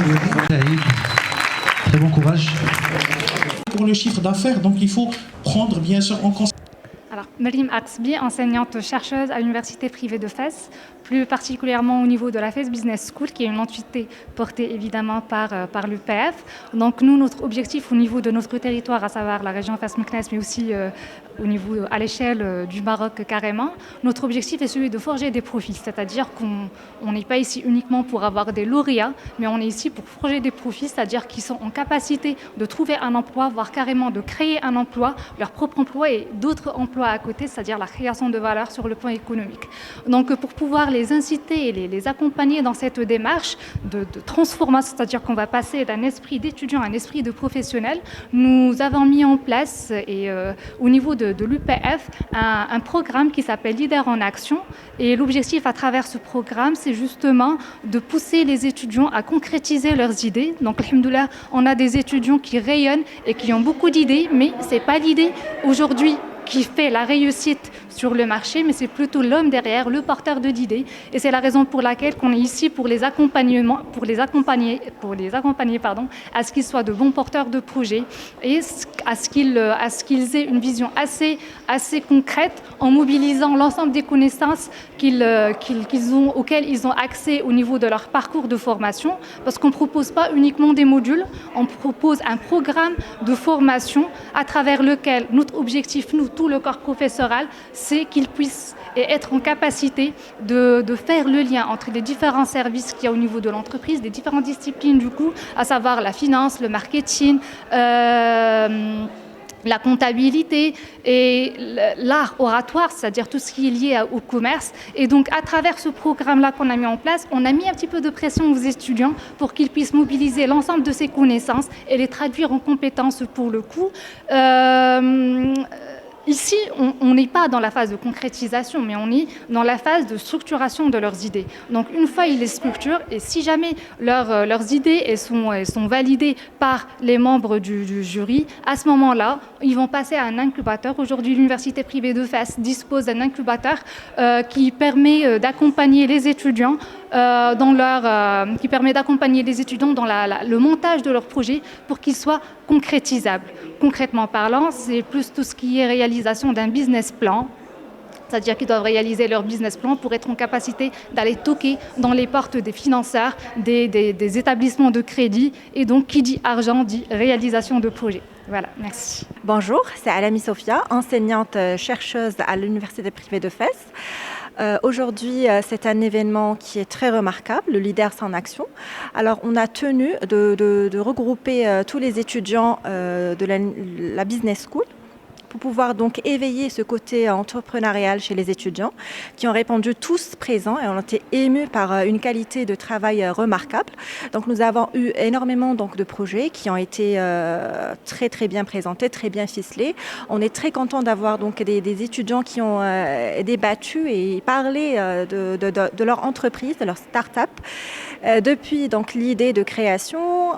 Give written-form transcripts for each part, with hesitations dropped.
Saïd, très bon courage. Pour le chiffre d'affaires, donc il faut prendre bien sûr en considération. Alors, Merim Aksbi, enseignante-chercheuse à l'Université privée de Fès, plus particulièrement au niveau de la Fès Business School, qui est une entité portée évidemment par l'UPF. Donc nous, notre objectif au niveau de notre territoire, à savoir la région Fès-Meknès, mais aussi au niveau, à l'échelle du Maroc carrément, notre objectif est celui de forger des profils, c'est-à-dire qu'on n'est pas ici uniquement pour avoir des lauréats, mais on est ici pour forger des profils, c'est-à-dire qu'ils sont en capacité de trouver un emploi, voire carrément de créer un emploi, leur propre emploi et d'autres emplois à côté, c'est-à-dire la création de valeur sur le plan économique. Donc pour pouvoir les inciter et les accompagner dans cette démarche de transformation, c'est-à-dire qu'on va passer d'un esprit d'étudiant à un esprit de professionnel, nous avons mis en place au niveau de l'UPF un programme qui s'appelle Leader en Action. Et l'objectif à travers ce programme, c'est justement de pousser les étudiants à concrétiser leurs idées. Donc, alhamdoulilah, on a des étudiants qui rayonnent et qui ont beaucoup d'idées, mais ce n'est pas l'idée aujourd'hui qui fait la réussite sur le marché, mais c'est plutôt l'homme derrière, le porteur d'idées. Et c'est la raison pour laquelle on est ici pour les accompagner, à ce qu'ils soient de bons porteurs de projets et à ce qu'ils aient une vision assez concrète en mobilisant l'ensemble des connaissances auxquelles ils ont accès au niveau de leur parcours de formation, parce qu'on ne propose pas uniquement des modules, on propose un programme de formation à travers lequel notre objectif, nous, tout le corps professoral, c'est qu'ils puissent être en capacité de faire le lien entre les différents services qu'il y a au niveau de l'entreprise, les différentes disciplines du coup, à savoir la finance, le marketing, la comptabilité et l'art oratoire, c'est-à-dire tout ce qui est lié au commerce. Et donc, à travers ce programme-là qu'on a mis en place, on a mis un petit peu de pression aux étudiants pour qu'ils puissent mobiliser l'ensemble de ces connaissances et les traduire en compétences pour le coup. Ici, on n'est pas dans la phase de concrétisation, mais on est dans la phase de structuration de leurs idées. Donc, une fois ils les structurent, et si jamais leurs idées elles sont validées par les membres du jury, à ce moment-là, ils vont passer à un incubateur. Aujourd'hui, l'Université privée de Fès dispose d'un incubateur qui permet d'accompagner les étudiants dans le montage de leur projet pour qu'ils soient concrétisables. Concrètement parlant, c'est plus tout ce qui est réalisation d'un business plan, c'est-à-dire qu'ils doivent réaliser leur business plan pour être en capacité d'aller toquer dans les portes des financeurs, des établissements de crédit. Et donc, qui dit argent dit réalisation de projet. Voilà, merci. Bonjour, c'est Alami Sofia, enseignante chercheuse à l'Université privée de Fès. Aujourd'hui, c'est un événement qui est très remarquable, le Leaders en Action. Alors, on a tenu de regrouper tous les étudiants de la Business School pour pouvoir donc éveiller ce côté entrepreneurial chez les étudiants qui ont répondu tous présents et ont été émus par une qualité de travail remarquable. Donc nous avons eu énormément donc, de projets qui ont été très très bien présentés, très bien ficelés. On est très content d'avoir donc des étudiants qui ont débattu et parlé de leur entreprise, de leur start-up, depuis donc l'idée de création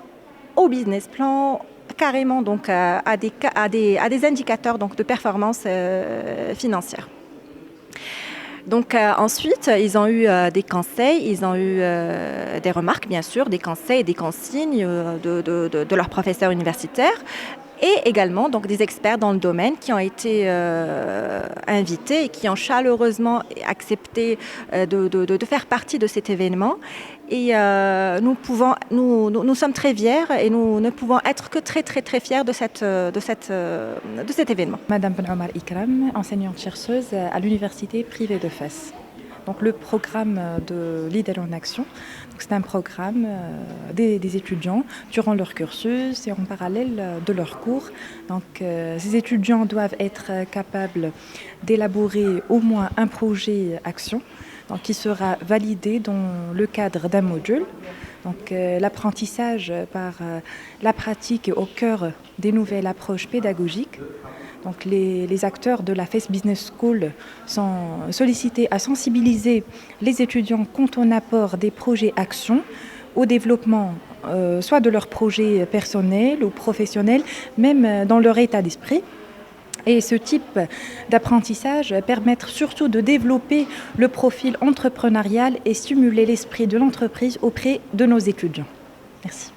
au business plan, carrément donc à des indicateurs donc de performance financière. Donc ensuite, ils ont eu des conseils, ils ont eu des remarques bien sûr, des conseils et des consignes de leurs professeurs universitaires et également donc des experts dans le domaine qui ont été invités et qui ont chaleureusement accepté de faire partie de cet événement. Et nous sommes très fiers et nous ne pouvons être que très très très fiers de cet événement. Madame Ben Omar Ikram, enseignante chercheuse à l'Université privée de Fès. Donc le programme de Leader en Action, c'est un programme des étudiants durant leur cursus et en parallèle de leurs cours. Donc ces étudiants doivent être capables d'élaborer au moins un projet action, donc qui sera validé dans le cadre d'un module. Donc l'apprentissage par la pratique est au cœur des nouvelles approches pédagogiques. Donc les acteurs de la Fès Business School sont sollicités à sensibiliser les étudiants quant au apport des projets actions au développement soit de leurs projets personnels ou professionnels, même dans leur état d'esprit. Et ce type d'apprentissage permet surtout de développer le profil entrepreneurial et stimuler l'esprit de l'entreprise auprès de nos étudiants. Merci.